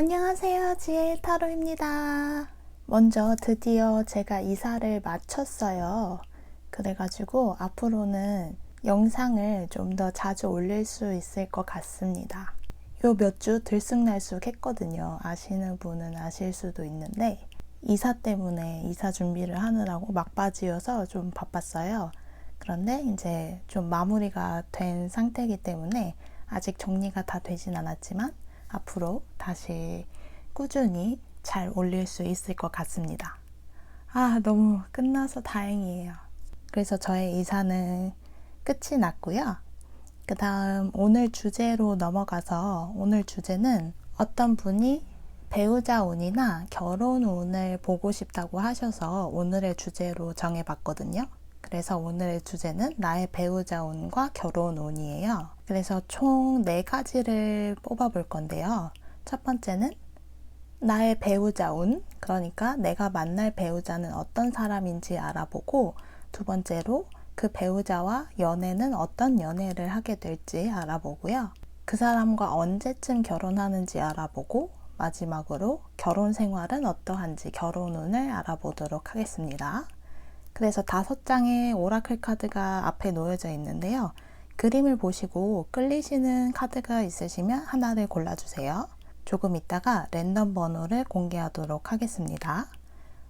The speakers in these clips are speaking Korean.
안녕하세요. 지혜 타로입니다. 먼저 드디어 제가 이사를 마쳤어요. 그래가지고 앞으로는 영상을 좀 더 자주 올릴 수 있을 것 같습니다. 요 몇 주 들쑥날쑥 했거든요. 아시는 분은 아실 수도 있는데 이사 때문에 이사 준비를 하느라고 막바지여서 좀 바빴어요. 그런데 이제 좀 마무리가 된 상태이기 때문에 아직 정리가 다 되진 않았지만 앞으로 다시 꾸준히 잘 올릴 수 있을 것 같습니다. 너무 끝나서 다행이에요. 그래서 저의 이사는 끝이 났고요. 그 다음 오늘 주제로 넘어가서 오늘 주제는 어떤 분이 배우자 운이나 결혼 운을 보고 싶다고 하셔서 오늘의 주제로 정해봤거든요. 그래서 오늘의 주제는 나의 배우자 운과 결혼 운이에요. 그래서 총 4가지를 뽑아볼 건데요. 첫 번째는 나의 배우자 운, 그러니까 내가 만날 배우자는 어떤 사람인지 알아보고, 두 번째로 그 배우자와 연애는 어떤 연애를 하게 될지 알아보고요. 그 사람과 언제쯤 결혼하는지 알아보고, 마지막으로 결혼 생활은 어떠한지 결혼 운을 알아보도록 하겠습니다. 그래서 5장의 오라클 카드가 앞에 놓여져 있는데요. 그림을 보시고 끌리시는 카드가 있으시면 하나를 골라주세요. 조금 있다가 랜덤 번호를 공개하도록 하겠습니다.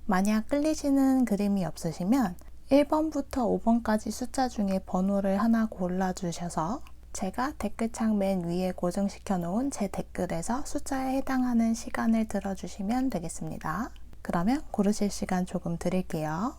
만약 끌리시는 그림이 없으시면 1번부터 5번까지 숫자 중에 번호를 하나 골라주셔서 제가 댓글창 맨 위에 고정시켜 놓은 제 댓글에서 숫자에 해당하는 시간을 들어주시면 되겠습니다. 그러면 고르실 시간 조금 드릴게요.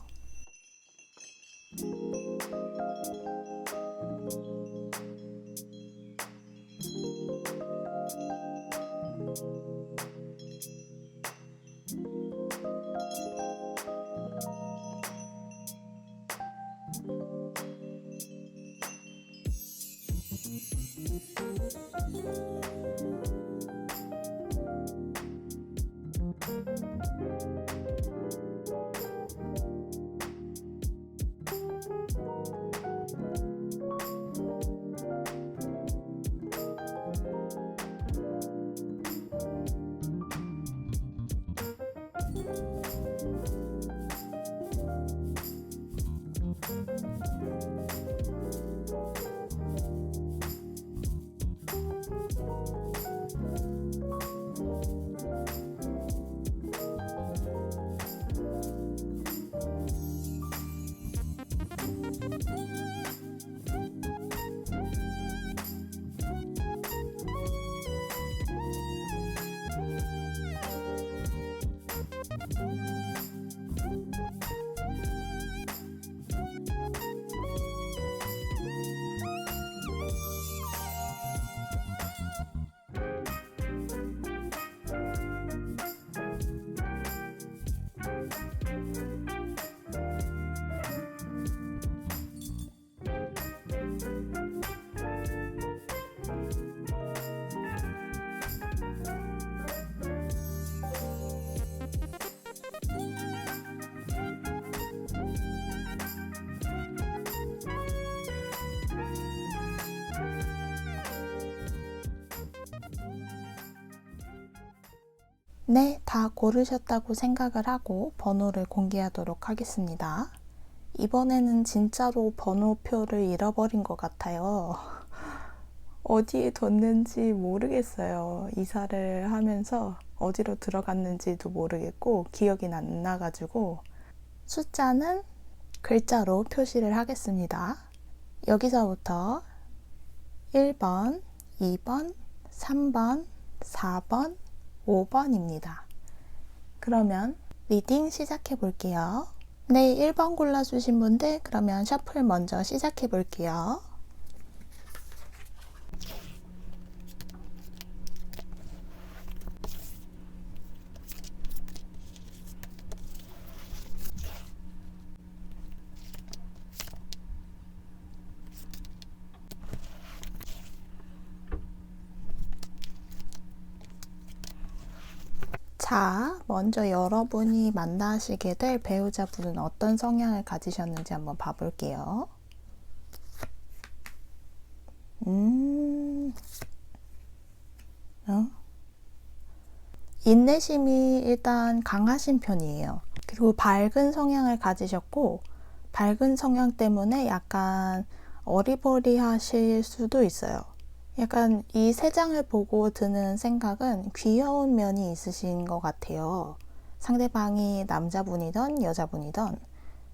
네, 다 고르셨다고 생각을 하고 번호를 공개하도록 하겠습니다. 이번에는 진짜로 번호표를 잃어버린 것 같아요. 어디에 뒀는지 모르겠어요. 이사를 하면서 어디로 들어갔는지도 모르겠고 기억이 안 나가지고 숫자는 글자로 표시를 하겠습니다. 여기서부터 1번, 2번, 3번, 4번, 5번입니다. 그러면 리딩 시작해 볼게요. 네, 1번 골라주신 분들 그러면 셔플 먼저 시작해 볼게요. 자, 먼저 여러분이 만나시게 될 배우자분은 어떤 성향을 가지셨는지 한번 봐볼게요. 인내심이 일단 강하신 편이에요. 그리고 밝은 성향을 가지셨고, 밝은 성향 때문에 약간 어리버리하실 수도 있어요. 약간 이 세 장을 보고 드는 생각은 귀여운 면이 있으신 것 같아요. 상대방이 남자분이든 여자분이든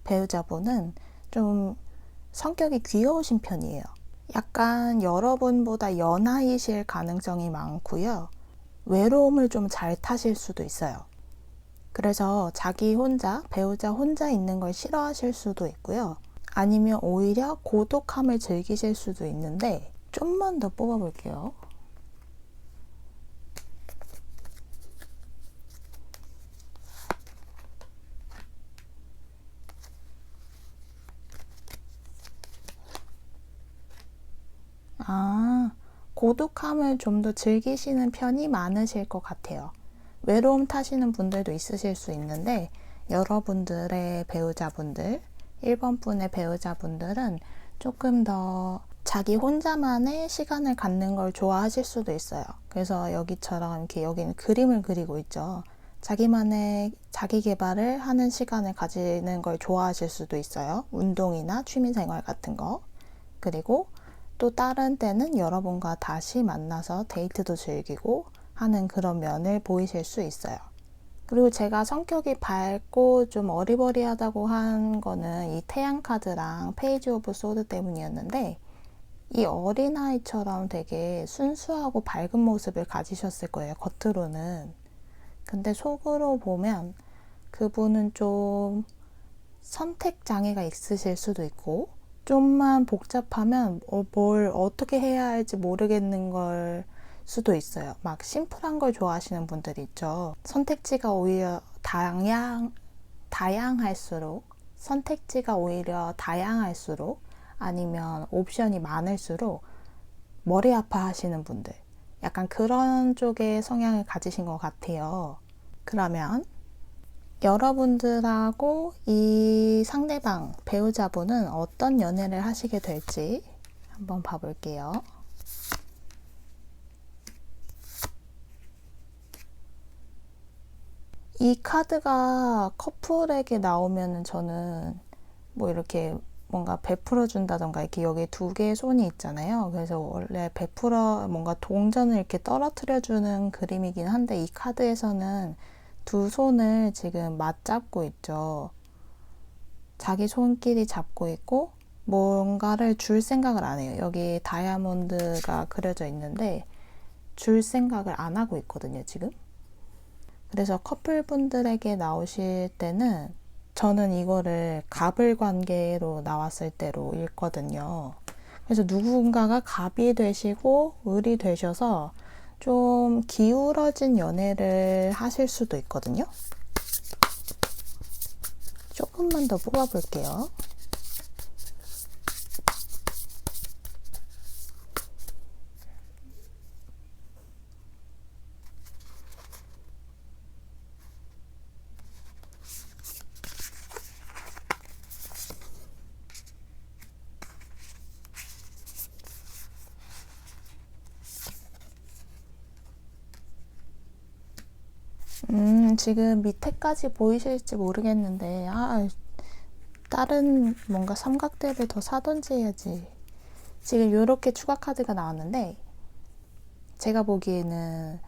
배우자분은 좀 성격이 귀여우신 편이에요. 약간 여러분보다 연하이실 가능성이 많고요. 외로움을 좀 잘 타실 수도 있어요. 그래서 자기 혼자, 배우자 혼자 있는 걸 싫어하실 수도 있고요. 아니면 오히려 고독함을 즐기실 수도 있는데, 좀만 더 뽑아볼게요. 고독함을 좀 더 즐기시는 편이 많으실 것 같아요. 외로움 타시는 분들도 있으실 수 있는데, 여러분들의 배우자분들, 1번 분의 배우자분들은 조금 더 자기 혼자만의 시간을 갖는 걸 좋아하실 수도 있어요. 그래서 여기처럼 이렇게 여기는 그림을 그리고 있죠. 자기만의 자기 개발을 하는 시간을 가지는 걸 좋아하실 수도 있어요. 운동이나 취미생활 같은 거. 그리고 또 다른 때는 여러분과 다시 만나서 데이트도 즐기고 하는 그런 면을 보이실 수 있어요. 그리고 제가 성격이 밝고 좀 어리버리하다고 한 거는 이 태양 카드랑 페이지 오브 소드 때문이었는데, 이 어린아이처럼 되게 순수하고 밝은 모습을 가지셨을 거예요, 겉으로는. 근데 속으로 보면 그분은 좀 선택 장애가 있으실 수도 있고, 좀만 복잡하면 뭘 어떻게 해야 할지 모르겠는 걸 수도 있어요. 막 심플한 걸 좋아하시는 분들이 있죠. 선택지가 오히려 다양할수록, 선택지가 오히려 다양할수록, 아니면 옵션이 많을수록 머리 아파 하시는 분들, 약간 그런 쪽의 성향을 가지신 것 같아요. 그러면 여러분들하고 이 상대방, 배우자분은 어떤 연애를 하시게 될지 한번 봐볼게요. 이 카드가 커플에게 나오면 저는 뭐 이렇게 뭔가 베풀어 준다던가, 이렇게 여기 두 개의 손이 있잖아요. 그래서 원래 베풀어 뭔가 동전을 이렇게 떨어뜨려 주는 그림이긴 한데, 이 카드에서는 두 손을 지금 맞잡고 있죠. 자기 손끼리 잡고 있고 뭔가를 줄 생각을 안 해요. 여기 다이아몬드가 그려져 있는데 줄 생각을 안 하고 있거든요, 지금. 그래서 커플분들에게 나오실 때는 저는 이거를 갑을 관계로 나왔을 때로 읽거든요. 그래서 누군가가 갑이 되시고 을이 되셔서 좀 기울어진 연애를 하실 수도 있거든요. 조금만 더 뽑아볼게요. 지금 밑에까지 보이실지 모르겠는데, 다른 뭔가 삼각대를 더 사던지 해야지. 지금 이렇게 추가 카드가 나왔는데, 제가 보기에는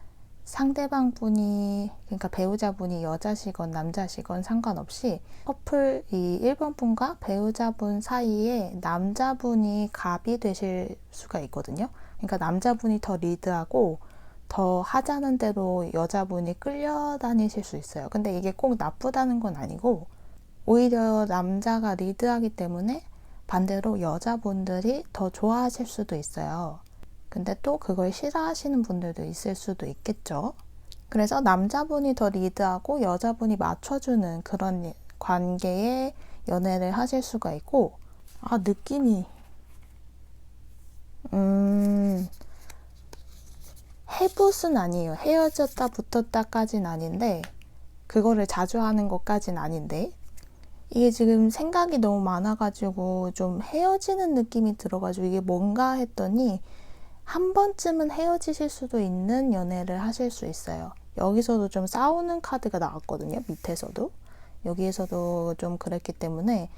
상대방 분이, 그러니까 배우자분이 여자시건 남자시건 상관없이 커플 이 1번 분과 배우자분 사이에 남자분이 갑이 되실 수가 있거든요. 그러니까 남자분이 더 리드하고 더 하자는 대로 여자분이 끌려다니실 수 있어요. 근데 이게 꼭 나쁘다는 건 아니고, 오히려 남자가 리드하기 때문에 반대로 여자분들이 더 좋아하실 수도 있어요. 근데 또 그걸 싫어하시는 분들도 있을 수도 있겠죠. 그래서 남자분이 더 리드하고 여자분이 맞춰주는 그런 관계의 연애를 하실 수가 있고, 느낌이 해붓은 아니에요. 헤어졌다 붙었다까진 아닌데, 그거를 자주 하는 것까진 아닌데, 이게 지금 생각이 너무 많아가지고 좀 헤어지는 느낌이 들어가지고 이게 뭔가 했더니, 한 번쯤은 헤어지실 수도 있는 연애를 하실 수 있어요. 여기서도 좀 싸우는 카드가 나왔거든요. 밑에서도. 여기에서도 좀 그랬기 때문에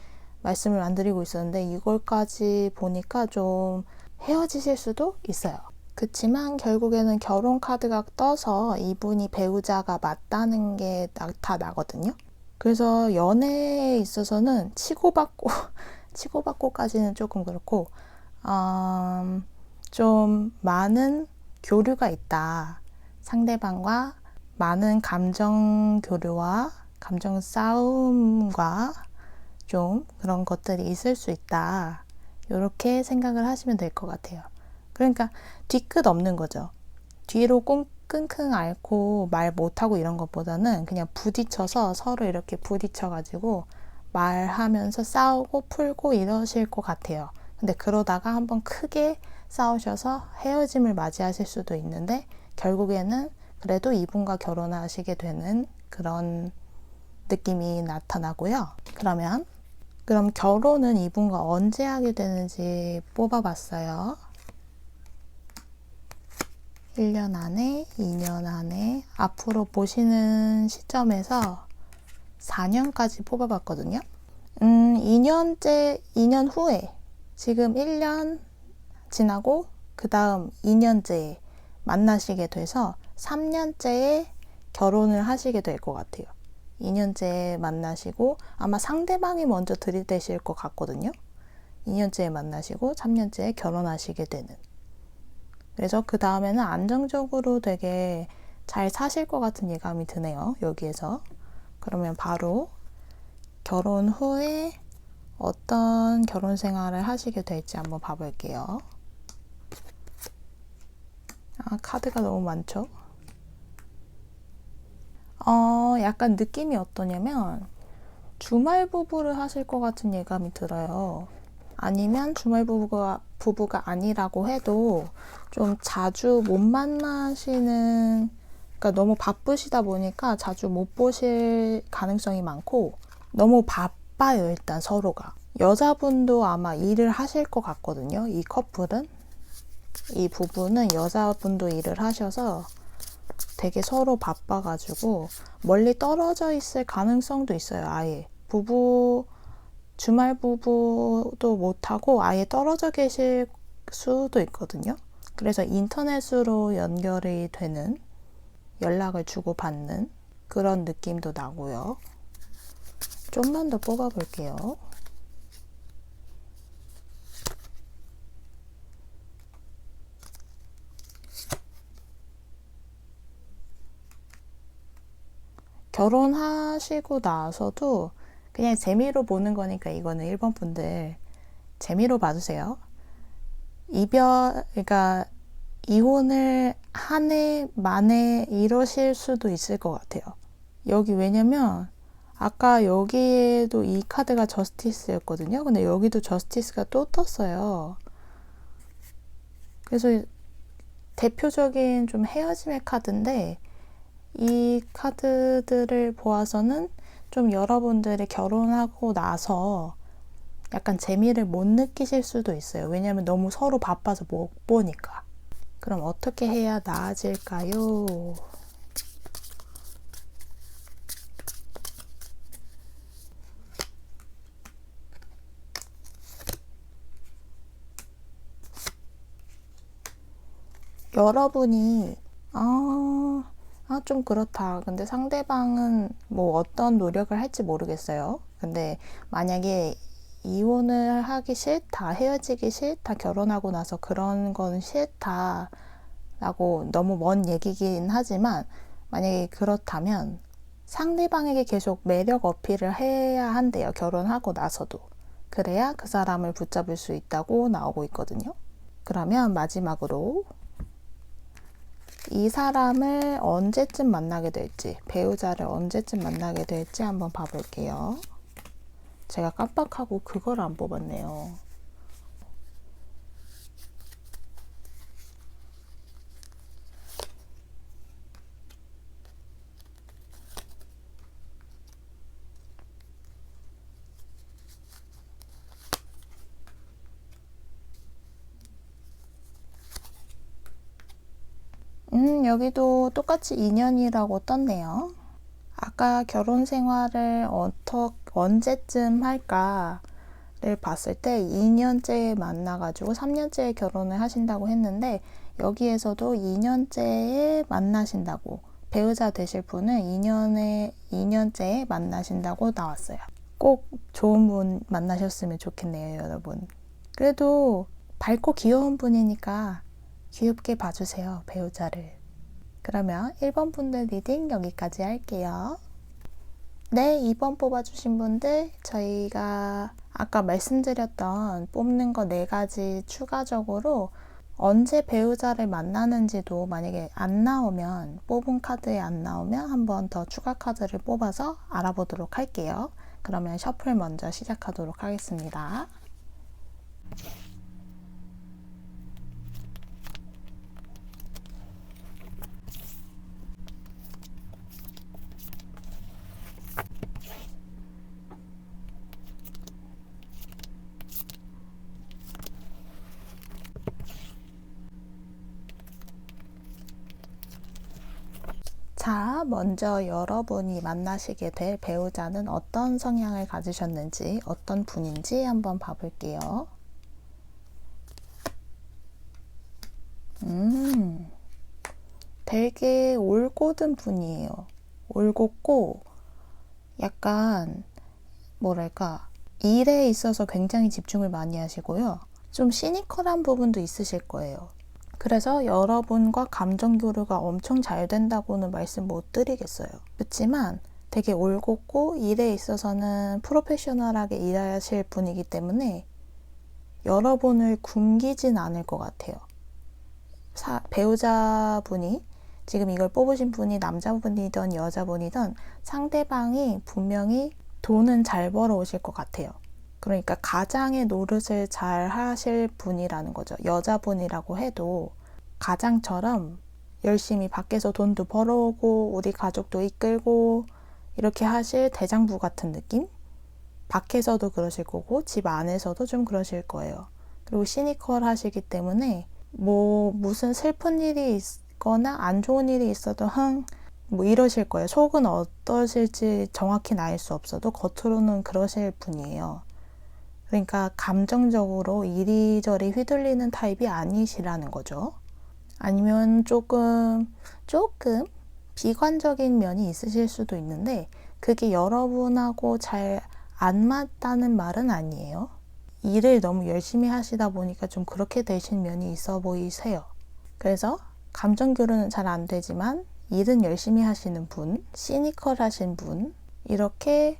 말씀을 안 드리고 있었는데 이걸까지 보니까 좀 헤어지실 수도 있어요. 그치만 결국에는 결혼 카드가 떠서 이분이 배우자가 맞다는 게 나타나거든요. 그래서 연애에 있어서는 치고받고까지는 조금 그렇고, 좀 많은 교류가 있다. 상대방과 많은 감정 교류와 감정 싸움과 좀 그런 것들이 있을 수 있다. 이렇게 생각을 하시면 될 것 같아요. 그러니까 뒤끝 없는 거죠. 뒤로 끙끙 앓고 말 못하고 이런 것보다는 그냥 부딪혀서 서로 이렇게 부딪혀가지고 말하면서 싸우고 풀고 이러실 것 같아요. 근데 그러다가 한번 크게 싸우셔서 헤어짐을 맞이하실 수도 있는데 결국에는 그래도 이분과 결혼하시게 되는 그런 느낌이 나타나고요. 그럼 결혼은 이분과 언제 하게 되는지 뽑아봤어요. 1년 안에, 2년 안에, 앞으로 보시는 시점에서 4년까지 뽑아봤거든요. 2년 후에, 지금 1년 지나고, 그 다음 2년째에 만나시게 돼서 3년째에 결혼을 하시게 될 것 같아요. 2년째에 만나시고, 아마 상대방이 먼저 들이대실 것 같거든요. 2년째에 만나시고, 3년째에 결혼하시게 되는. 그래서 그 다음에는 안정적으로 되게 잘 사실 것 같은 예감이 드네요. 여기에서. 그러면 바로 결혼 후에 어떤 결혼 생활을 하시게 될지 한번 봐볼게요. 카드가 너무 많죠? 약간 느낌이 어떠냐면 주말 부부를 하실 것 같은 예감이 들어요. 아니면 주말 부부가 아니라고 해도 좀 자주 못 만나시는, 그러니까 너무 바쁘시다 보니까 자주 못 보실 가능성이 많고, 너무 바빠요, 일단 서로가. 여자분도 아마 일을 하실 것 같거든요. 이 커플은, 이 부부는 여자분도 일을 하셔서 되게 서로 바빠가지고 멀리 떨어져 있을 가능성도 있어요. 아예 주말 부부도 못하고 아예 떨어져 계실 수도 있거든요. 그래서 인터넷으로 연결이 되는, 연락을 주고받는 그런 느낌도 나고요. 좀만 더 뽑아볼게요. 결혼하시고 나서도 그냥 재미로 보는 거니까 이거는 1번 분들 재미로 봐주세요. 그러니까 이혼을 한 해 만에 이러실 수도 있을 것 같아요. 여기 왜냐면 아까 여기에도 이 카드가 저스티스였거든요. 근데 여기도 저스티스가 또 떴어요. 그래서 대표적인 좀 헤어짐의 카드인데 이 카드들을 보아서는 좀 여러분들이 결혼하고 나서 약간 재미를 못 느끼실 수도 있어요. 왜냐면 너무 서로 바빠서 못 보니까. 그럼 어떻게 해야 나아질까요? 여러분이 좀 그렇다. 근데 상대방은 뭐 어떤 노력을 할지 모르겠어요. 근데 만약에 이혼을 하기 싫다, 헤어지기 싫다, 결혼하고 나서 그런 건 싫다 라고 너무 먼 얘기긴 하지만 만약에 그렇다면 상대방에게 계속 매력 어필을 해야 한대요. 결혼하고 나서도. 그래야 그 사람을 붙잡을 수 있다고 나오고 있거든요. 그러면 마지막으로 이 사람을 언제쯤 만나게 될지, 배우자를 언제쯤 만나게 될지 한번 봐볼게요. 제가 깜빡하고 그걸 안 뽑았네요. 여기도 똑같이 2년이라고 떴네요. 아까 결혼 생활을 언제쯤 할까를 봤을 때 2년째에 만나가지고 3년째에 결혼을 하신다고 했는데, 여기에서도 2년째에 만나신다고, 배우자 되실 분은 2년째에 만나신다고 나왔어요. 꼭 좋은 분 만나셨으면 좋겠네요, 여러분. 그래도 밝고 귀여운 분이니까 귀엽게 봐주세요, 배우자를. 그러면 1번 분들 리딩 여기까지 할게요. 네, 2번 뽑아주신 분들, 저희가 아까 말씀드렸던 뽑는 거 4가지 추가적으로 언제 배우자를 만나는지도 만약에 안 나오면, 뽑은 카드에 안 나오면 한 번 더 추가 카드를 뽑아서 알아보도록 할게요. 그러면 셔플 먼저 시작하도록 하겠습니다. 자, 먼저 여러분이 만나시게 될 배우자는 어떤 성향을 가지셨는지, 어떤 분인지 한번 봐볼게요. 되게 올곧은 분이에요. 올곧고 약간 뭐랄까, 일에 있어서 굉장히 집중을 많이 하시고요. 좀 시니컬한 부분도 있으실 거예요. 그래서 여러분과 감정 교류가 엄청 잘 된다고는 말씀 못 드리겠어요. 그렇지만 되게 올곧고 일에 있어서는 프로페셔널하게 일하실 분이기 때문에 여러분을 굶기진 않을 것 같아요. 배우자분이, 지금 이걸 뽑으신 분이 남자분이든 여자분이든 상대방이 분명히 돈은 잘 벌어오실 것 같아요. 그러니까 가장의 노릇을 잘 하실 분이라는 거죠. 여자분이라고 해도 가장처럼 열심히 밖에서 돈도 벌어오고 우리 가족도 이끌고 이렇게 하실 대장부 같은 느낌? 밖에서도 그러실 거고 집 안에서도 좀 그러실 거예요. 그리고 시니컬 하시기 때문에 무슨 슬픈 일이 있거나 안 좋은 일이 있어도 이러실 거예요. 속은 어떠실지 정확히는 알 수 없어도 겉으로는 그러실 분이에요. 그러니까 감정적으로 이리저리 휘둘리는 타입이 아니시라는 거죠. 아니면 조금 비관적인 면이 있으실 수도 있는데 그게 여러분하고 잘 안 맞다는 말은 아니에요. 일을 너무 열심히 하시다 보니까 좀 그렇게 되신 면이 있어 보이세요. 그래서 감정 교류는 잘 안 되지만 일은 열심히 하시는 분, 시니컬하신 분, 이렇게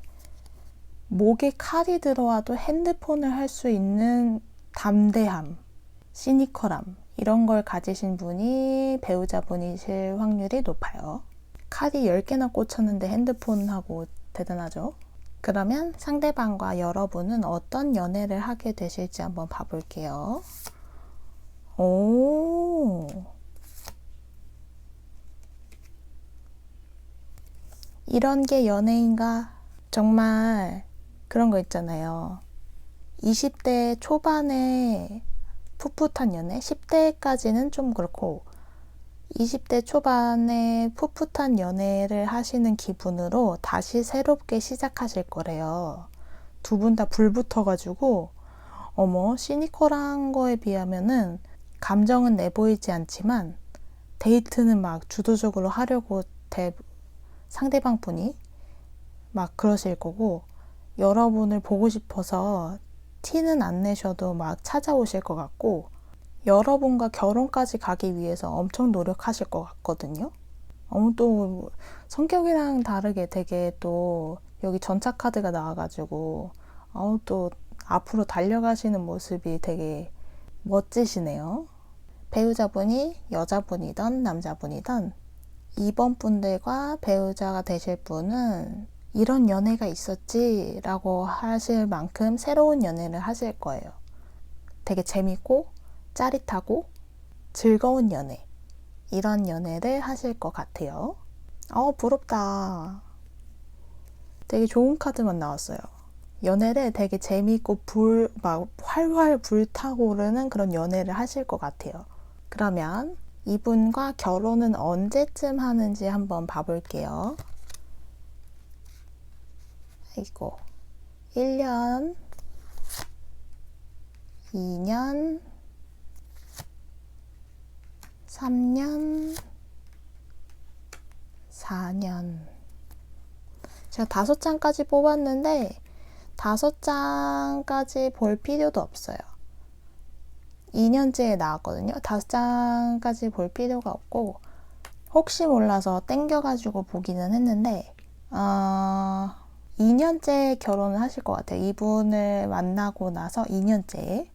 목에 칼이 들어와도 핸드폰을 할 수 있는 담대함, 시니컬함, 이런 걸 가지신 분이 배우자분이실 확률이 높아요. 칼이 10개나 꽂혔는데 핸드폰하고 대단하죠? 그러면 상대방과 여러분은 어떤 연애를 하게 되실지 한번 봐볼게요. 이런 게 연애인가? 정말 그런 거 있잖아요. 20대 초반에 풋풋한 연애? 10대까지는 좀 그렇고 20대 초반에 풋풋한 연애를 하시는 기분으로 다시 새롭게 시작하실 거래요. 두 분 다 불 붙어가지고 시니컬한 거에 비하면은 감정은 내보이지 않지만 데이트는 막 주도적으로 하려고 상대방 분이 막 그러실 거고, 여러분을 보고 싶어서 티는 안 내셔도 막 찾아오실 것 같고, 여러분과 결혼까지 가기 위해서 엄청 노력하실 것 같거든요. 또 성격이랑 다르게 되게 또 여기 전차 카드가 나와가지고 또 앞으로 달려가시는 모습이 되게 멋지시네요. 배우자분이 여자분이든 남자분이든 2번 분들과 배우자가 되실 분은 이런 연애가 있었지 라고 하실 만큼 새로운 연애를 하실 거예요. 되게 재밌고 짜릿하고 즐거운 연애, 이런 연애를 하실 것 같아요. 부럽다. 되게 좋은 카드만 나왔어요. 연애를 되게 재밌고 막 활활 불타오르는 그런 연애를 하실 것 같아요. 그러면 이분과 결혼은 언제쯤 하는지 한번 봐볼게요. 아이고, 1년, 2년, 3년, 4년. 제가 5장까지 뽑았는데 5장까지 볼 필요도 없어요. 2년째에 나왔거든요. 5장까지 볼 필요가 없고 혹시 몰라서 땡겨가지고 보기는 했는데 2년째 결혼을 하실 것 같아요. 이분을 만나고 나서 2년째.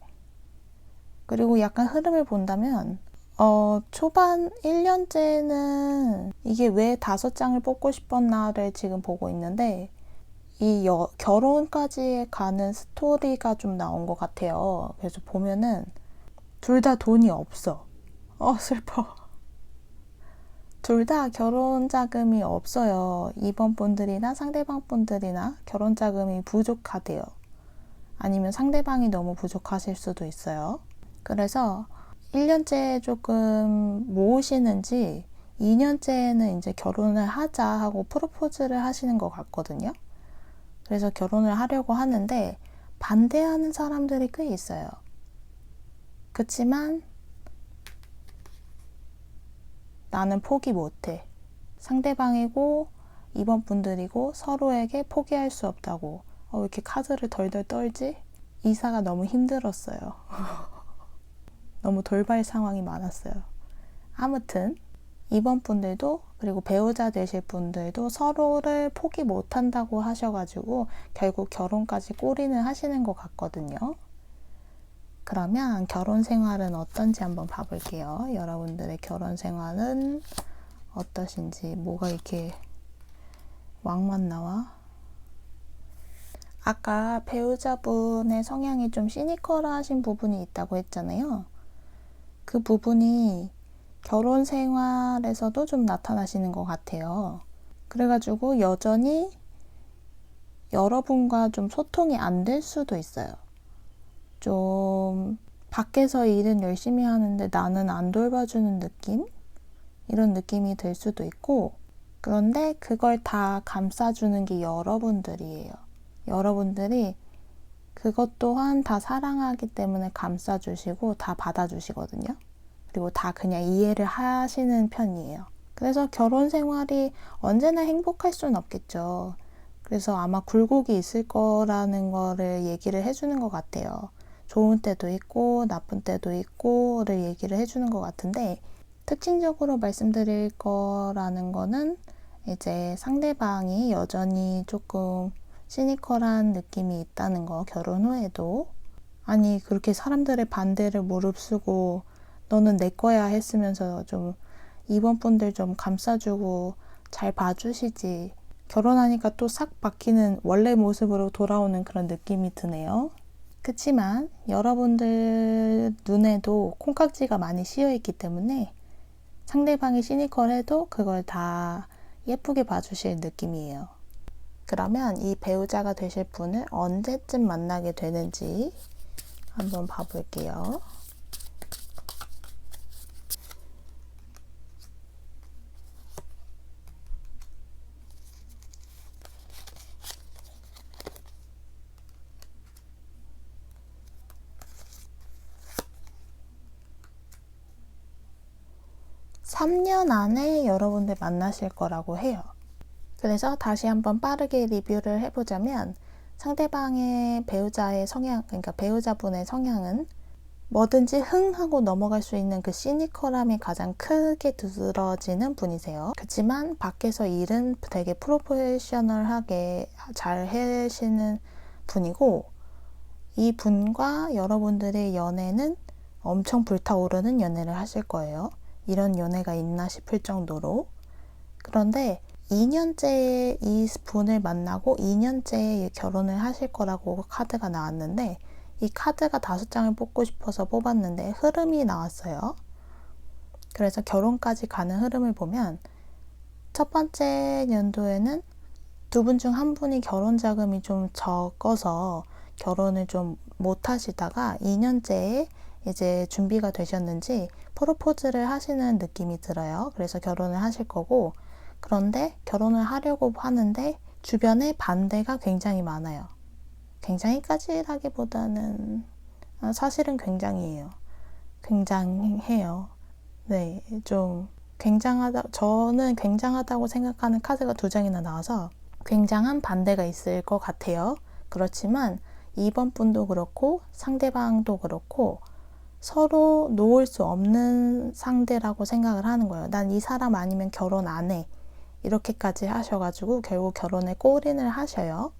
그리고 약간 흐름을 본다면 초반 1년째는 이게 왜 5장을 뽑고 싶었나를 지금 보고 있는데 이 결혼까지 가는 스토리가 좀 나온 것 같아요. 그래서 보면은 둘 다 돈이 없어. 슬퍼. 둘 다 결혼 자금이 없어요. 이번 분들이나 상대방 분들이나 결혼 자금이 부족하대요. 아니면 상대방이 너무 부족하실 수도 있어요. 그래서 1년째 조금 모으시는지 2년째는 이제 결혼을 하자 하고 프로포즈를 하시는 것 같거든요. 그래서 결혼을 하려고 하는데 반대하는 사람들이 꽤 있어요. 그치만 나는 포기 못해. 상대방이고 이번 분들이고 서로에게 포기할 수 없다고. 왜 이렇게 카드를 덜덜 떨지? 이사가 너무 힘들었어요. 너무 돌발 상황이 많았어요. 아무튼 이번 분들도 그리고 배우자 되실 분들도 서로를 포기 못한다고 하셔가지고 결국 결혼까지 골인을 하시는 것 같거든요. 그러면 결혼 생활은 어떤지 한번 봐볼게요. 여러분들의 결혼 생활은 어떠신지. 뭐가 이렇게 왕만 나와? 아까 배우자분의 성향이 좀 시니컬하신 부분이 있다고 했잖아요. 그 부분이 결혼 생활에서도 좀 나타나시는 것 같아요. 그래가지고 여전히 여러분과 좀 소통이 안 될 수도 있어요. 좀 밖에서 일은 열심히 하는데 나는 안 돌봐주는 느낌? 이런 느낌이 들 수도 있고, 그런데 그걸 다 감싸주는 게 여러분들이에요. 여러분들이 그것 또한 다 사랑하기 때문에 감싸주시고 다 받아주시거든요. 그리고 다 그냥 이해를 하시는 편이에요. 그래서 결혼 생활이 언제나 행복할 수는 없겠죠. 그래서 아마 굴곡이 있을 거라는 거를 얘기를 해주는 것 같아요. 좋은 때도 있고 나쁜 때도 있고를 얘기를 해주는 것 같은데, 특징적으로 말씀드릴 거라는 거는 이제 상대방이 여전히 조금 시니컬한 느낌이 있다는 거. 결혼 후에도 아니 그렇게 사람들의 반대를 무릅쓰고 너는 내 거야 했으면서 좀 이번 분들 좀 감싸주고 잘 봐주시지. 결혼하니까 또 싹 바뀌는 원래 모습으로 돌아오는 그런 느낌이 드네요. 그치만 여러분들 눈에도 콩깍지가 많이 씌어있기 때문에 상대방이 시니컬해도 그걸 다 예쁘게 봐주실 느낌이에요. 그러면 이 배우자가 되실 분을 언제쯤 만나게 되는지 한번 봐볼게요. (3년) 안에 여러분들 만나실 거라고 해요. 그래서 다시 한번 빠르게 리뷰를 해보자면, 상대방의 배우자의 성향, 그러니까 배우자분의 성향은 뭐든지 흥 하고 넘어갈 수 있는 그 시니컬함이 가장 크게 두드러지는 분이세요. 그렇지만 밖에서 일은 되게 프로페셔널하게 잘 하시는 분이고, 이 분과 여러분들의 연애는 엄청 불타오르는 연애를 하실 거예요. 이런 연애가 있나 싶을 정도로. 그런데 2년째 이 분을 만나고 2년째 결혼을 하실 거라고 카드가 나왔는데, 이 카드가 5장을 뽑고 싶어서 뽑았는데 흐름이 나왔어요. 그래서 결혼까지 가는 흐름을 보면 첫 번째 연도에는 두 분 중 한 분이 결혼 자금이 좀 적어서 결혼을 좀 못 하시다가 2년째에 이제 준비가 되셨는지 프로포즈를 하시는 느낌이 들어요. 그래서 결혼을 하실 거고, 그런데 결혼을 하려고 하는데 주변에 반대가 굉장히 많아요. 굉장히까지라기보다는 사실은 굉장히해요. 굉장해요. 네, 좀 저는 굉장하다고 생각하는 카드가 두 장이나 나와서 굉장한 반대가 있을 것 같아요. 그렇지만 이번 분도 그렇고 상대방도 그렇고 서로 놓을 수 없는 상대라고 생각을 하는 거예요. 난 이 사람 아니면 결혼 안 해. 이렇게까지 하셔가지고 결국 결혼에 골인을 하셔요.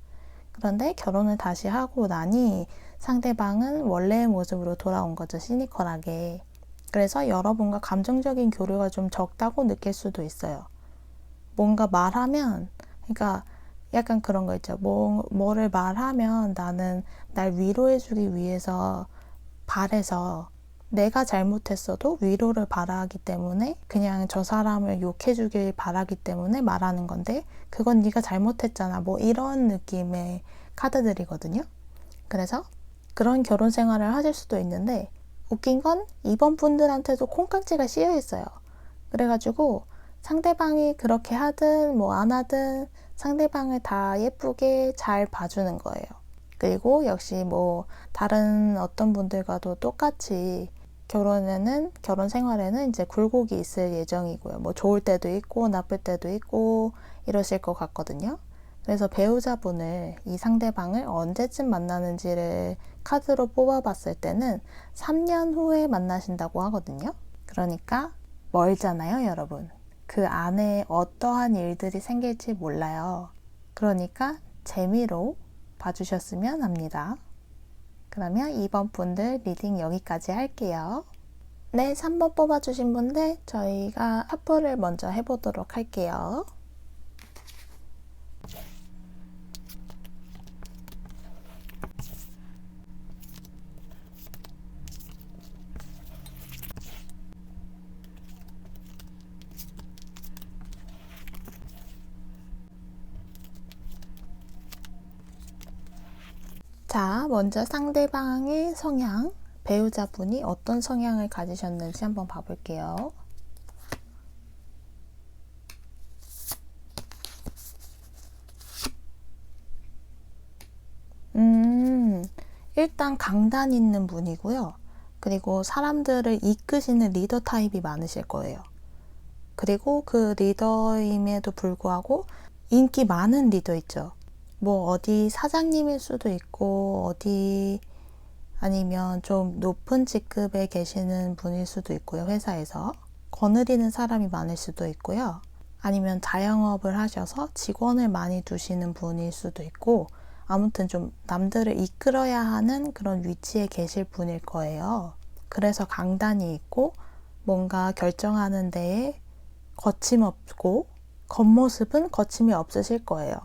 그런데 결혼을 다시 하고 나니 상대방은 원래의 모습으로 돌아온 거죠. 시니컬하게. 그래서 여러분과 감정적인 교류가 좀 적다고 느낄 수도 있어요. 뭔가 말하면, 그러니까 약간 그런 거 있죠. 뭐를 말하면 나는 날 위로해주기 위해서 바래서 내가 잘못했어도 위로를 바라기 때문에 그냥 저 사람을 욕해주길 바라기 때문에 말하는 건데 그건 네가 잘못했잖아. 뭐 이런 느낌의 카드들이거든요. 그래서 그런 결혼 생활을 하실 수도 있는데 웃긴 건 이번 분들한테도 콩깍지가 씌여 있어요. 그래가지고 상대방이 그렇게 하든 뭐 안 하든 상대방을 다 예쁘게 잘 봐주는 거예요. 그리고 역시 뭐 다른 어떤 분들과도 똑같이 결혼 생활에는 이제 굴곡이 있을 예정이고요. 뭐 좋을 때도 있고 나쁠 때도 있고 이러실 것 같거든요. 그래서 배우자분을 이 상대방을 언제쯤 만나는지를 카드로 뽑아봤을 때는 3년 후에 만나신다고 하거든요. 그러니까 멀잖아요, 여러분. 그 안에 어떠한 일들이 생길지 몰라요. 그러니까 재미로 봐주셨으면 합니다. 그러면 2번 분들 리딩 여기까지 할게요. 네, 3번 뽑아주신 분들 저희가 샤프를 먼저 해보도록 할게요. 자, 먼저 상대방의 성향, 배우자분이 어떤 성향을 가지셨는지 한번 봐볼게요. 일단 강단 있는 분이고요. 그리고 사람들을 이끄시는 리더 타입이 많으실 거예요. 그리고 그 리더임에도 불구하고 인기 많은 리더 있죠. 뭐 어디 사장님일 수도 있고 어디 아니면 좀 높은 직급에 계시는 분일 수도 있고요. 회사에서 거느리는 사람이 많을 수도 있고요. 아니면 자영업을 하셔서 직원을 많이 두시는 분일 수도 있고 아무튼 좀 남들을 이끌어야 하는 그런 위치에 계실 분일 거예요. 그래서 강단이 있고 뭔가 결정하는 데에 거침없고 겉모습은 거침이 없으실 거예요.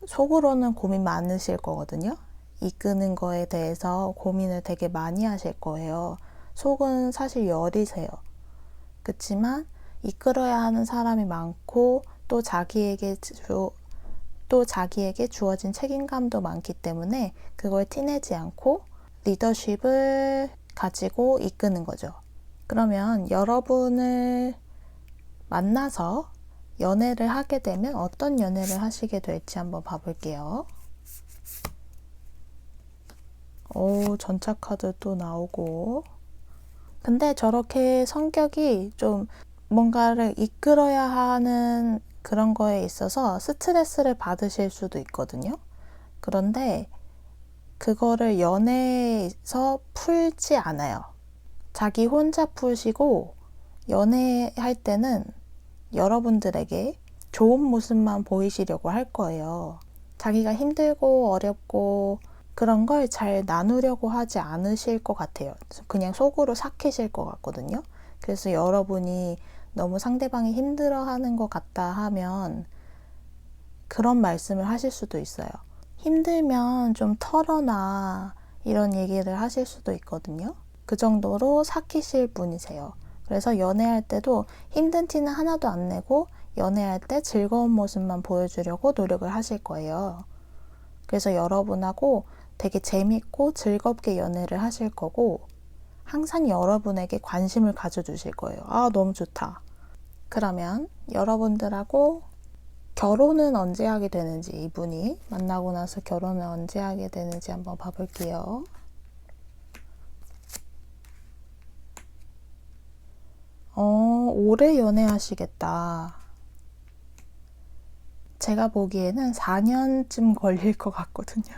속으로는 고민 많으실 거거든요. 이끄는 거에 대해서 고민을 되게 많이 하실 거예요. 속은 사실 여리세요. 그렇지만 이끌어야 하는 사람이 많고 또 자기에게 주어진 책임감도 많기 때문에 그걸 티내지 않고 리더십을 가지고 이끄는 거죠. 그러면 여러분을 만나서 연애를 하게 되면 어떤 연애를 하시게 될지 한번 봐볼게요. 오, 전차 카드 또 나오고. 근데 저렇게 성격이 좀 뭔가를 이끌어야 하는 그런 거에 있어서 스트레스를 받으실 수도 있거든요. 그런데 그거를 연애에서 풀지 않아요. 자기 혼자 푸시고 연애할 때는 여러분들에게 좋은 모습만 보이시려고 할 거예요. 자기가 힘들고 어렵고 그런 걸 잘 나누려고 하지 않으실 것 같아요. 그냥 속으로 삭히실 것 같거든요. 그래서 여러분이 너무 상대방이 힘들어하는 것 같다 하면 그런 말씀을 하실 수도 있어요. 힘들면 좀 털어놔 이런 얘기를 하실 수도 있거든요. 그 정도로 삭히실 분이세요. 그래서 연애할 때도 힘든 티는 하나도 안 내고 연애할 때 즐거운 모습만 보여주려고 노력을 하실 거예요. 그래서 여러분하고 되게 재밌고 즐겁게 연애를 하실 거고 항상 여러분에게 관심을 가져주실 거예요. 아, 너무 좋다. 그러면 여러분들하고 결혼은 언제 하게 되는지, 이분이 만나고 나서 결혼을 언제 하게 되는지 한번 봐볼게요. 오래 연애하시겠다. 제가 보기에는 4년쯤 걸릴 것 같거든요.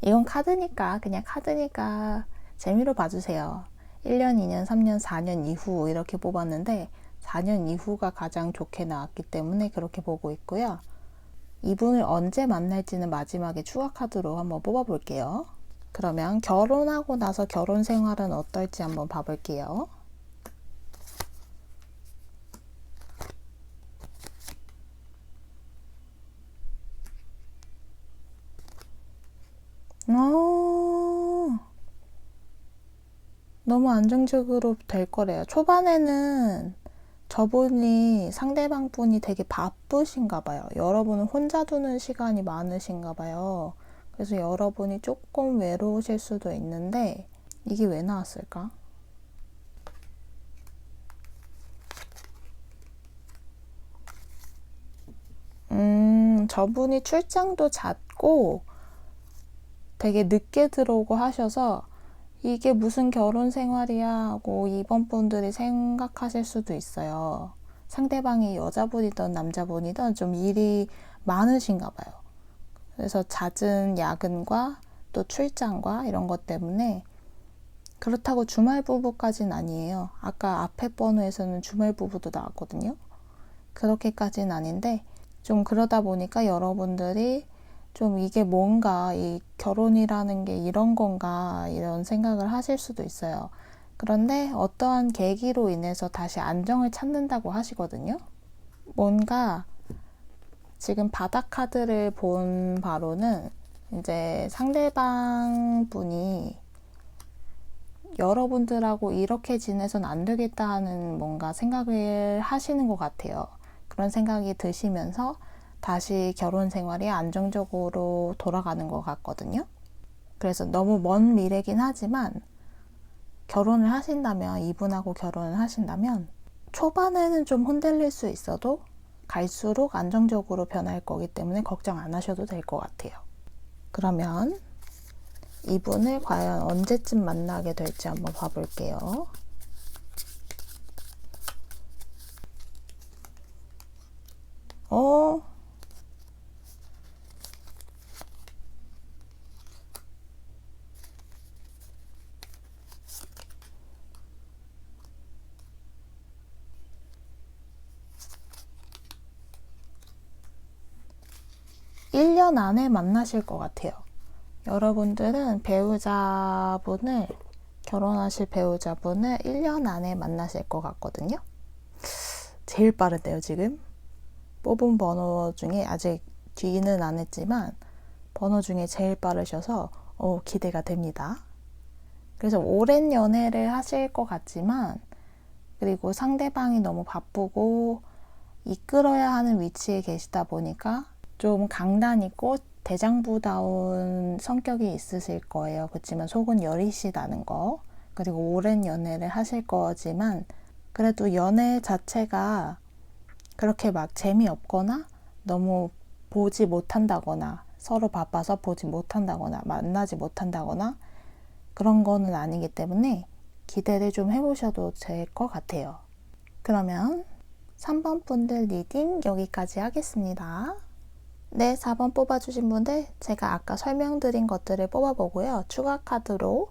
이건 카드니까, 그냥 카드니까 재미로 봐주세요. 1년, 2년, 3년, 4년 이후 이렇게 뽑았는데 4년 이후가 가장 좋게 나왔기 때문에 그렇게 보고 있고요. 이분을 언제 만날지는 마지막에 추가 카드로 한번 뽑아볼게요. 그러면 결혼하고 나서 결혼 생활은 어떨지 한번 봐볼게요. 너무 안정적으로 될 거래요. 초반에는 저분이 상대방 분이 되게 바쁘신가 봐요. 여러분은 혼자 두는 시간이 많으신가 봐요. 그래서 여러분이 조금 외로우실 수도 있는데 이게 왜 나왔을까? 저분이 출장도 잦고 되게 늦게 들어오고 하셔서 이게 무슨 결혼 생활이야 하고 이번 분들이 생각하실 수도 있어요. 상대방이 여자분이든 남자분이든 좀 일이 많으신가 봐요. 그래서 잦은 야근과 또 출장과 이런 것 때문에 그렇다고 주말 부부까지는 아니에요. 아까 앞에 번호에서는 주말 부부도 나왔거든요. 그렇게까지는 아닌데 좀 그러다 보니까 여러분들이 좀 이게 뭔가 이 결혼이라는 게 이런 건가 이런 생각을 하실 수도 있어요. 그런데 어떠한 계기로 인해서 다시 안정을 찾는다고 하시거든요. 뭔가 지금 바닥 카드를 본 바로는 이제 상대방 분이 여러분들하고 이렇게 지내선 안 되겠다 하는 뭔가 생각을 하시는 것 같아요. 그런 생각이 드시면서 다시 결혼 생활이 안정적으로 돌아가는 것 같거든요. 그래서 너무 먼 미래긴 하지만 결혼을 하신다면, 이분하고 결혼을 하신다면 초반에는 좀 흔들릴 수 있어도 갈수록 안정적으로 변할 거기 때문에 걱정 안 하셔도 될 것 같아요. 그러면 이분을 과연 언제쯤 만나게 될지 한번 봐볼게요. 1년 안에 만나실 것 같아요. 여러분들은 배우자분을, 결혼하실 배우자분을 1년 안에 만나실 것 같거든요. 제일 빠른데요, 지금. 뽑은 번호 중에 아직 뒤는 안 했지만 번호 중에 제일 빠르셔서 기대가 됩니다. 그래서 오랜 연애를 하실 것 같지만, 그리고 상대방이 너무 바쁘고 이끌어야 하는 위치에 계시다 보니까 좀 강단 있고 대장부다운 성격이 있으실 거예요. 그렇지만 속은 여리시다는 거. 그리고 오랜 연애를 하실 거지만 그래도 연애 자체가 그렇게 막 재미없거나 너무 보지 못한다거나 서로 바빠서 보지 못한다거나 만나지 못한다거나 그런 거는 아니기 때문에 기대를 좀 해보셔도 될 것 같아요. 그러면 3번 분들 리딩 여기까지 하겠습니다. 네, 4번 뽑아주신 분들 제가 아까 설명드린 것들을 뽑아보고요. 추가 카드로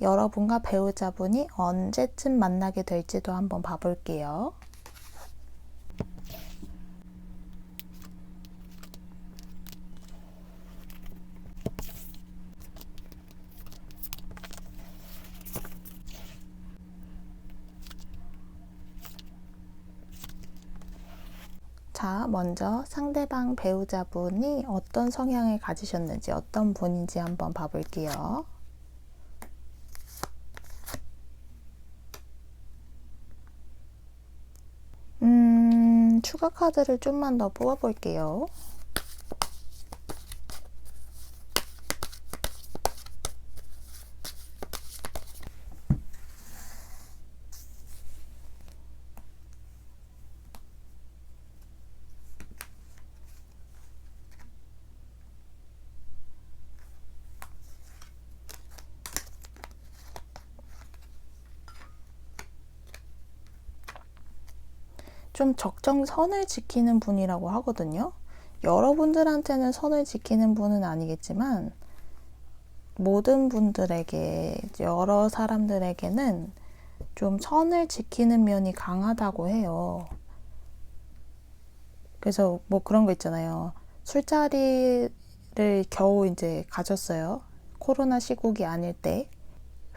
여러분과 배우자분이 언제쯤 만나게 될지도 한번 봐볼게요. 자, 먼저 상대방 배우자분이 어떤 성향을 가지셨는지, 어떤 분인지 한번 봐볼게요. 추가 카드를 좀만 더 뽑아볼게요. 좀 적정선을 지키는 분이라고 하거든요. 여러분들한테는 선을 지키는 분은 아니겠지만 모든 분들에게, 여러 사람들에게는 좀 선을 지키는 면이 강하다고 해요. 그래서 뭐 그런 거 있잖아요. 술자리를 겨우 이제 가졌어요. 코로나 시국이 아닐 때.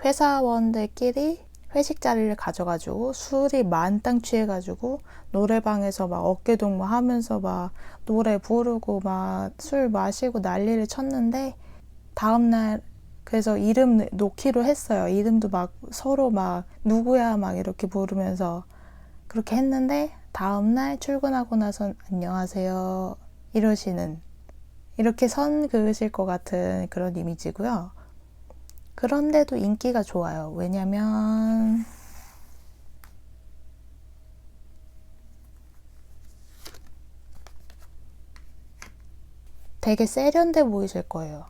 회사원들끼리 회식 자리를 가져가지고 술이 만땅 취해가지고 노래방에서 막 어깨동무 하면서 막 노래 부르고 막 술 마시고 난리를 쳤는데 다음날 그래서 이름 놓기로 했어요. 이름도 막 서로 막 누구야 막 이렇게 부르면서 그렇게 했는데 다음날 출근하고 나선 안녕하세요 이러시는, 이렇게 선 그으실 것 같은 그런 이미지고요. 그런데도 인기가 좋아요. 왜냐면 되게 세련돼 보이실 거예요.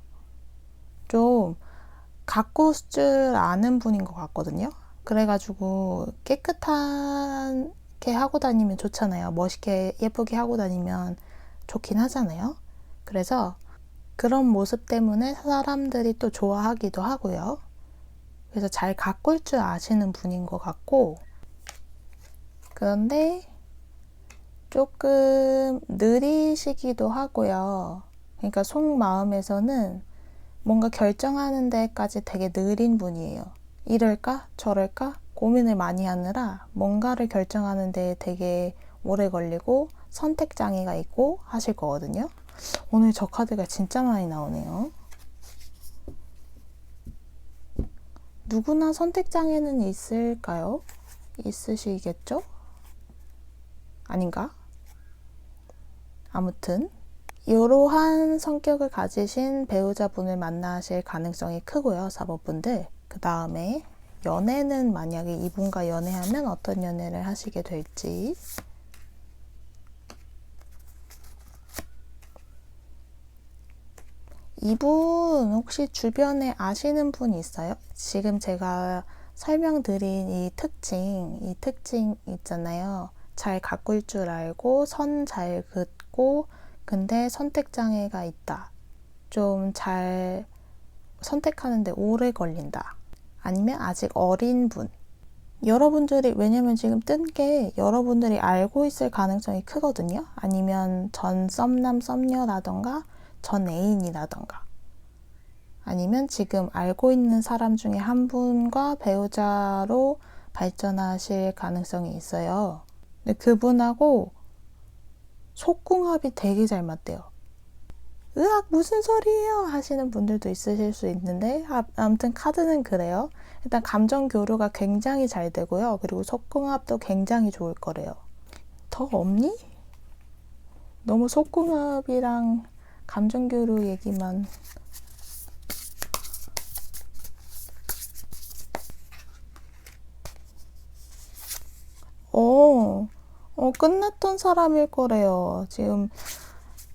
좀 가꿀 줄 아는 분인 것 같거든요. 그래가지고 깨끗하게 하고 다니면 좋잖아요. 멋있게 예쁘게 하고 다니면 좋긴 하잖아요. 그래서 그런 모습 때문에 사람들이 또 좋아하기도 하고요. 그래서 잘 가꿀 줄 아시는 분인 것 같고, 그런데 조금 느리시기도 하고요. 그러니까 속마음에서는 뭔가 결정하는 데까지 되게 느린 분이에요. 이럴까 저럴까 고민을 많이 하느라 뭔가를 결정하는 데 되게 오래 걸리고 선택 장애가 있고 하실 거거든요. 오늘 저 카드가 진짜 많이 나오네요. 누구나 선택 장애는 있을까요? 있으시겠죠? 아닌가? 아무튼 이러한 성격을 가지신 배우자분을 만나실 가능성이 크고요. 4번분들. 그 다음에 연애는 만약에 이분과 연애하면 어떤 연애를 하시게 될지. 이분 혹시 주변에 아시는 분 있어요? 지금 제가 설명드린 이 특징 있잖아요. 잘 가꿀 줄 알고 선 잘 긋고 근데 선택장애가 있다. 좀 잘 선택하는데 오래 걸린다. 아니면 아직 어린 분. 여러분들이, 왜냐면 지금 뜬 게 여러분들이 알고 있을 가능성이 크거든요. 아니면 전 썸남 썸녀라던가 전 애인이라던가 아니면 지금 알고 있는 사람 중에 한 분과 배우자로 발전하실 가능성이 있어요. 근데 그분하고 속궁합이 되게 잘 맞대요. 으악 무슨 소리예요 하시는 분들도 있으실 수 있는데 아무튼 카드는 그래요. 일단 감정 교류가 굉장히 잘 되고요. 그리고 속궁합도 굉장히 좋을 거래요. 더 없니? 너무 속궁합이랑 감정 교류 얘기만. 끝났던 사람일 거래요. 지금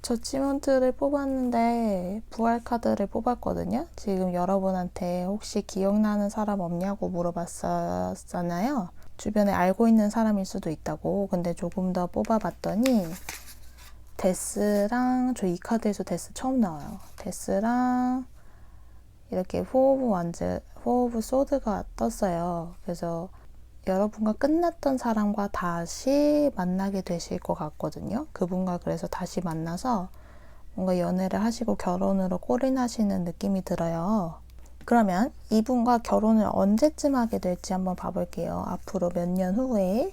저치먼트를 뽑았는데 부활 카드를 뽑았거든요. 지금 여러분한테 혹시 기억나는 사람 없냐고 물어봤었잖아요. 주변에 알고 있는 사람일 수도 있다고. 근데 조금 더 뽑아봤더니 데스랑, 저 이 카드에서 데스 처음 나와요. 데스랑 이렇게 포 오브 소드가 떴어요. 그래서 여러분과 끝났던 사람과 다시 만나게 되실 것 같거든요. 그분과 그래서 다시 만나서 뭔가 연애를 하시고 결혼으로 골인하시는 느낌이 들어요. 그러면 이분과 결혼을 언제쯤 하게 될지 한번 봐볼게요. 앞으로 몇 년 후에.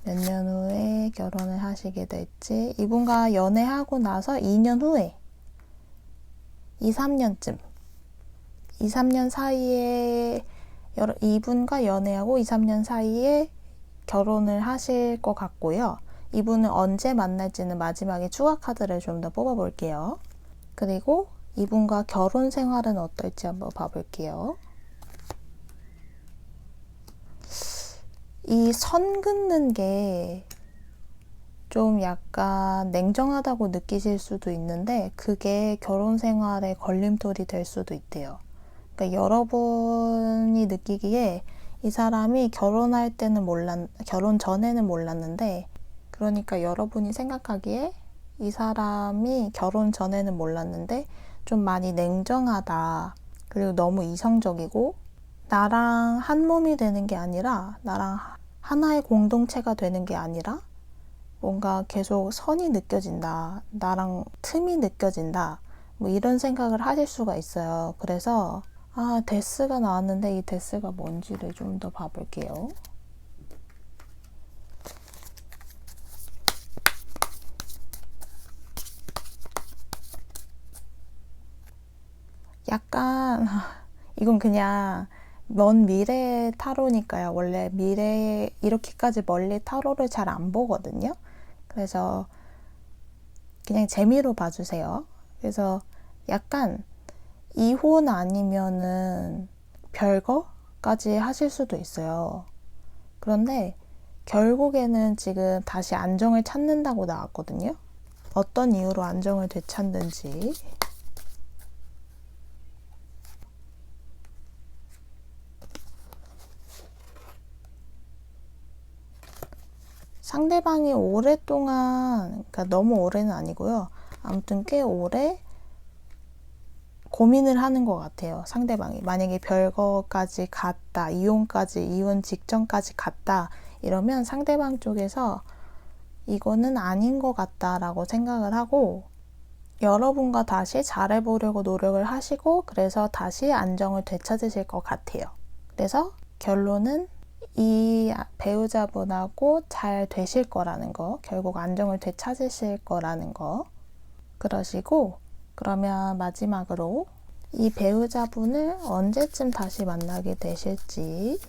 몇 년 후에 결혼을 하시게 될지. 이분과 연애하고 나서 2년 후에 2, 3년쯤 2, 3년 사이에 이분과 연애하고 2, 3년 사이에 결혼을 하실 것 같고요. 이분은 언제 만날지는 마지막에 추가 카드를 좀 더 뽑아볼게요. 그리고 이분과 결혼 생활은 어떨지 한번 봐볼게요. 이 선 긋는 게 좀 약간 냉정하다고 느끼실 수도 있는데 그게 결혼 생활의 걸림돌이 될 수도 있대요. 그러니까 여러분이 느끼기에 이 사람이 결혼 전에는 몰랐는데, 그러니까 여러분이 생각하기에 이 사람이 결혼 전에는 몰랐는데 좀 많이 냉정하다. 그리고 너무 이성적이고 나랑 한 몸이 되는 게 아니라, 나랑 하나의 공동체가 되는 게 아니라 뭔가 계속 선이 느껴진다. 나랑 틈이 느껴진다. 뭐 이런 생각을 하실 수가 있어요. 그래서 데스가 나왔는데 이 데스가 뭔지를 좀 더 봐볼게요. 약간 이건 그냥 먼 미래 타로니까요. 원래 미래에 이렇게까지 멀리 타로를 잘 안 보거든요. 그래서 그냥 재미로 봐주세요. 그래서 약간 이혼 아니면은 별거까지 하실 수도 있어요. 그런데 결국에는 지금 다시 안정을 찾는다고 나왔거든요. 어떤 이유로 안정을 되찾는지. 상대방이 오랫동안, 그러니까 너무 오래는 아니고요. 아무튼 꽤 오래 고민을 하는 것 같아요. 상대방이. 만약에 별거까지 갔다, 이혼 직전까지 갔다, 이러면 상대방 쪽에서 이거는 아닌 것 같다라고 생각을 하고, 여러분과 다시 잘해보려고 노력을 하시고, 그래서 다시 안정을 되찾으실 것 같아요. 그래서 결론은 이 배우자분하고 잘 되실 거라는 거, 결국 안정을 되찾으실 거라는 거. 그러시고, 그러면 마지막으로 이 배우자분을 언제쯤 다시 만나게 되실지.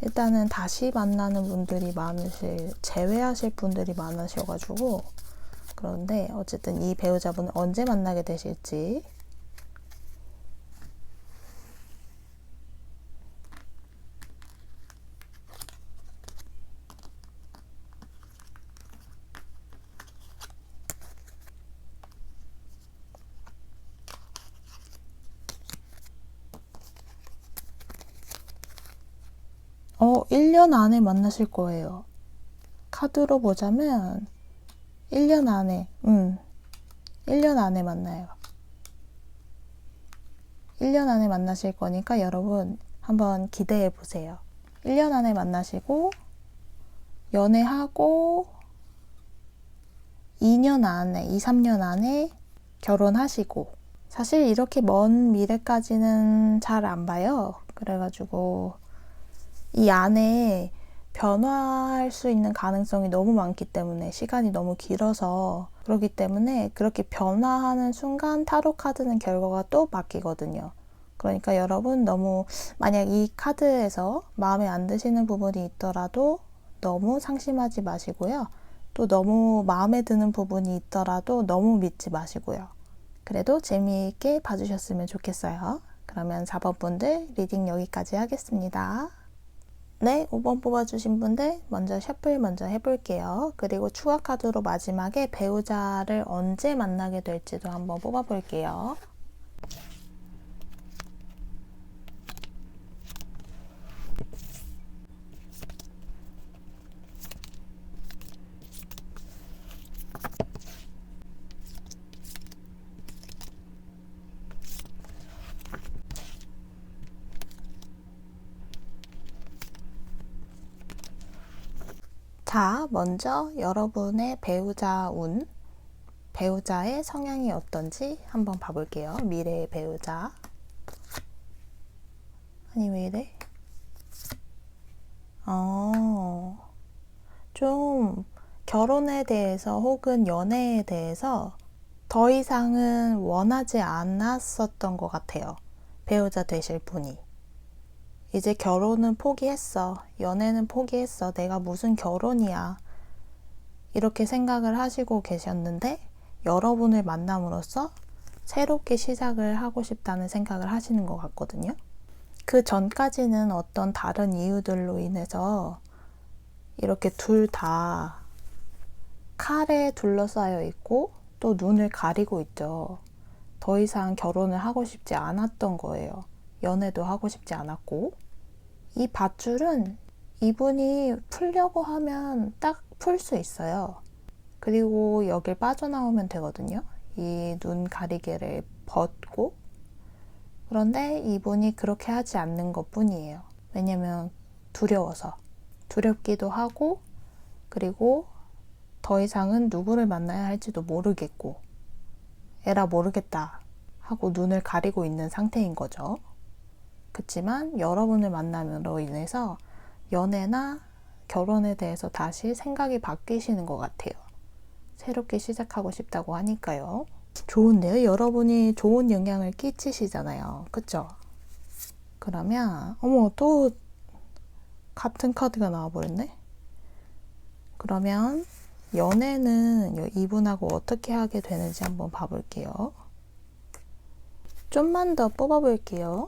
일단은 다시 만나는 분들이 제외하실 분들이 많으셔가지고, 그런데 어쨌든 이 배우자분을 언제 만나게 되실지. 어, 1년 안에 만나실 거예요. 카드로 보자면 1년 안에, 1년 안에 만나요. 1년 안에 만나실 거니까 여러분 한번 기대해 보세요. 1년 안에 만나시고 연애하고 2년 안에, 2, 3년 안에 결혼하시고. 사실 이렇게 먼 미래까지는 잘 안 봐요. 그래가지고 이 안에 변화할 수 있는 가능성이 너무 많기 때문에, 시간이 너무 길어서 그렇기 때문에, 그렇게 변화하는 순간 타로 카드는 결과가 또 바뀌거든요. 그러니까 여러분 너무, 만약 이 카드에서 마음에 안 드시는 부분이 있더라도 너무 상심하지 마시고요. 또 너무 마음에 드는 부분이 있더라도 너무 믿지 마시고요. 그래도 재미있게 봐주셨으면 좋겠어요. 그러면 4번 분들 리딩 여기까지 하겠습니다. 네, 5번 뽑아주신 분들 먼저 셔플 먼저 해볼게요. 그리고 추가 카드로 마지막에 배우자를 언제 만나게 될지도 한번 뽑아볼게요. 자, 먼저 여러분의 배우자 운, 배우자의 성향이 어떤지 한번 봐볼게요. 미래의 배우자. 아니, 왜 이래? 좀 결혼에 대해서 혹은 연애에 대해서 더 이상은 원하지 않았었던 것 같아요. 배우자 되실 분이. 이제 결혼은 포기했어. 연애는 포기했어. 내가 무슨 결혼이야. 이렇게 생각을 하시고 계셨는데, 여러분을 만남으로써 새롭게 시작을 하고 싶다는 생각을 하시는 것 같거든요. 그 전까지는 어떤 다른 이유들로 인해서 이렇게 둘 다 칼에 둘러싸여 있고 또 눈을 가리고 있죠. 더 이상 결혼을 하고 싶지 않았던 거예요. 연애도 하고 싶지 않았고. 이 밧줄은 이분이 풀려고 하면 딱 풀 수 있어요. 그리고 여길 빠져나오면 되거든요. 이 눈 가리개를 벗고. 그런데 이분이 그렇게 하지 않는 것 뿐이에요. 왜냐면 두려워서. 두렵기도 하고, 그리고 더 이상은 누구를 만나야 할지도 모르겠고, 에라 모르겠다 하고 눈을 가리고 있는 상태인 거죠. 그치만 여러분을 만남으로 인해서 연애나 결혼에 대해서 다시 생각이 바뀌시는 것 같아요. 새롭게 시작하고 싶다고 하니까요. 좋은데요? 여러분이 좋은 영향을 끼치시잖아요. 그쵸? 그러면 어머 또 같은 카드가 나와버렸네? 그러면 연애는 이분하고 어떻게 하게 되는지 한번 봐볼게요. 좀만 더 뽑아볼게요.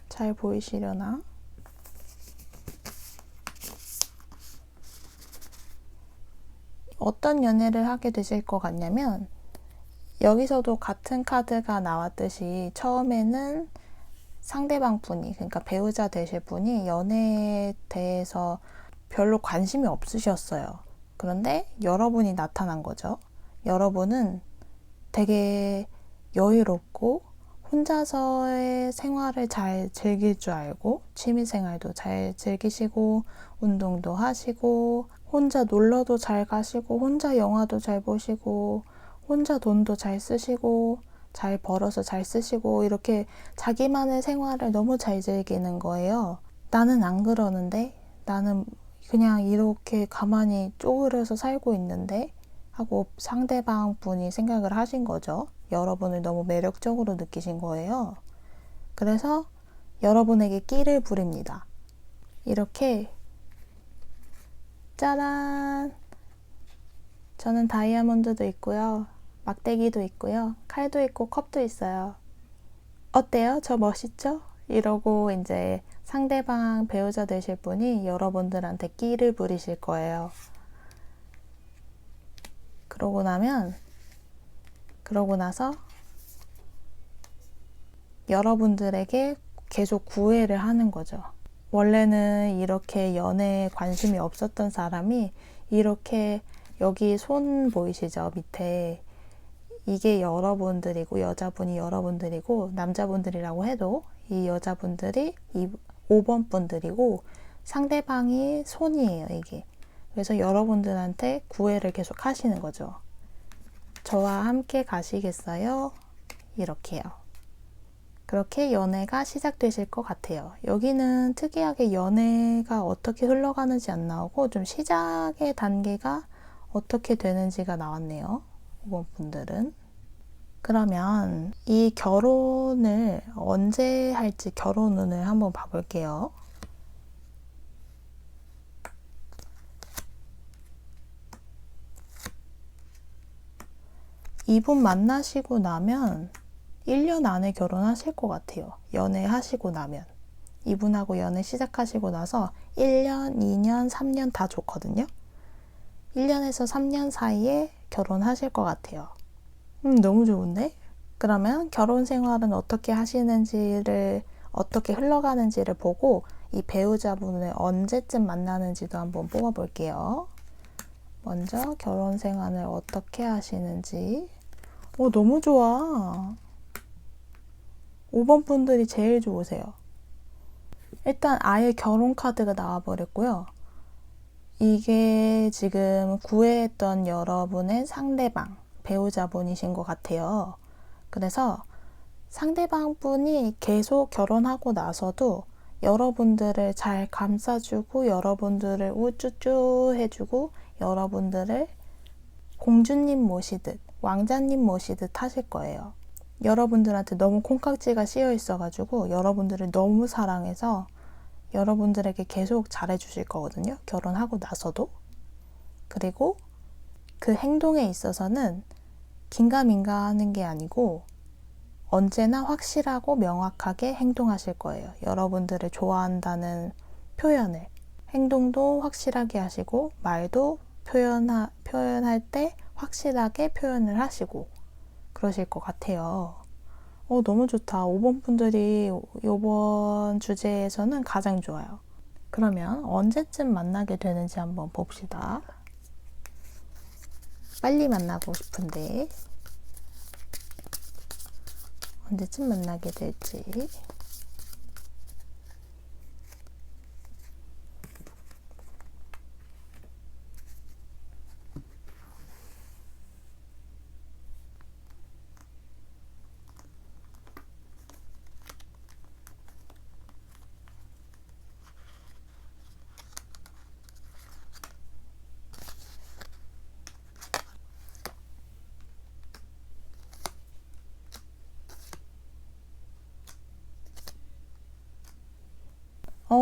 잘 보이시려나? 어떤 연애를 하게 되실 것 같냐면 여기서도 같은 카드가 나왔듯이 처음에는 상대방 분이, 그러니까 배우자 되실 분이 연애에 대해서 별로 관심이 없으셨어요. 그런데 여러분이 나타난 거죠. 여러분은 되게 여유롭고 혼자서의 생활을 잘 즐길 줄 알고 취미생활도 잘 즐기시고 운동도 하시고 혼자 놀러도 잘 가시고 혼자 영화도 잘 보시고 혼자 돈도 잘 쓰시고 잘 벌어서 잘 쓰시고 이렇게 자기만의 생활을 너무 잘 즐기는 거예요. 나는 안 그러는데, 나는 그냥 이렇게 가만히 쪼그려서 살고 있는데 하고 상대방 분이 생각을 하신 거죠. 여러분을 너무 매력적으로 느끼신 거예요. 그래서 여러분에게 끼를 부립니다. 이렇게 짜란! 저는 다이아몬드도 있고요. 막대기도 있고요. 칼도 있고 컵도 있어요. 어때요? 저 멋있죠? 이러고 이제 상대방 배우자 되실 분이 여러분들한테 끼를 부리실 거예요. 그러고 나서 여러분들에게 계속 구애를 하는 거죠. 원래는 이렇게 연애에 관심이 없었던 사람이 이렇게 여기 손 보이시죠? 밑에 이게 여러분들이고 여자분이 여러분들이고 남자분들이라고 해도 이 여자분들이 5번 분들이고 상대방이 손이에요, 이게. 그래서 여러분들한테 구애를 계속 하시는 거죠. 저와 함께 가시겠어요? 이렇게요. 그렇게 연애가 시작되실 것 같아요. 여기는 특이하게 연애가 어떻게 흘러가는지 안 나오고 좀 시작의 단계가 어떻게 되는지가 나왔네요. 5번 분들은. 그러면 이 결혼을 언제 할지 결혼운을 한번 봐볼게요. 이분 만나시고 나면 1년 안에 결혼하실 것 같아요. 연애하시고 나면. 이분하고 연애 시작하시고 나서 1년, 2년, 3년 다 좋거든요. 1년에서 3년 사이에 결혼하실 것 같아요. 너무 좋은데? 그러면 결혼 생활은 어떻게 하시는지를, 어떻게 흘러가는지를 보고 이 배우자분을 언제쯤 만나는지도 한번 뽑아볼게요. 먼저 결혼 생활을 어떻게 하시는지. 너무 좋아. 5번 분들이 제일 좋으세요. 일단 아예 결혼 카드가 나와버렸고요. 이게 지금 구애했던 여러분의 상대방, 배우자분이신 것 같아요. 그래서 상대방 분이 계속 결혼하고 나서도 여러분들을 잘 감싸주고 여러분들을 우쭈쭈 해주고 여러분들을 공주님 모시듯 왕자님 모시듯 하실 거예요. 여러분들한테 너무 콩깍지가 씌여 있어가지고 여러분들을 너무 사랑해서 여러분들에게 계속 잘해주실 거거든요. 결혼하고 나서도. 그리고 그 행동에 있어서는 긴가민가 하는 게 아니고 언제나 확실하고 명확하게 행동하실 거예요. 여러분들을 좋아한다는 표현을, 행동도 확실하게 하시고 말도 표현할 때 확실하게 표현을 하시고 그러실 것 같아요. 너무 좋다. 5번 분들이 이번 주제에서는 가장 좋아요. 그러면 언제쯤 만나게 되는지 한번 봅시다. 빨리 만나고 싶은데 언제쯤 만나게 될지.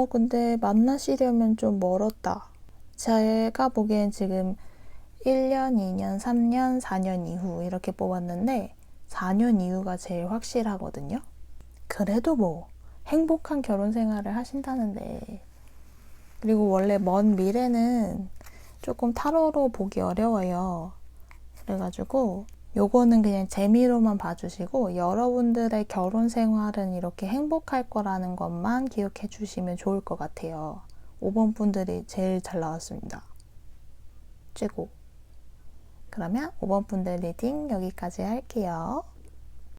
근데 만나시려면 좀 멀었다. 제가 보기엔 지금 1년, 2년, 3년, 4년 이후 이렇게 뽑았는데 4년 이후가 제일 확실하거든요. 그래도 뭐 행복한 결혼 생활을 하신다는데, 그리고 원래 먼 미래는 조금 타로로 보기 어려워요. 그래가지고 요거는 그냥 재미로만 봐주시고 여러분들의 결혼 생활은 이렇게 행복할 거라는 것만 기억해 주시면 좋을 것 같아요. 5번 분들이 제일 잘 나왔습니다. 최고. 그러면 5번 분들 리딩 여기까지 할게요.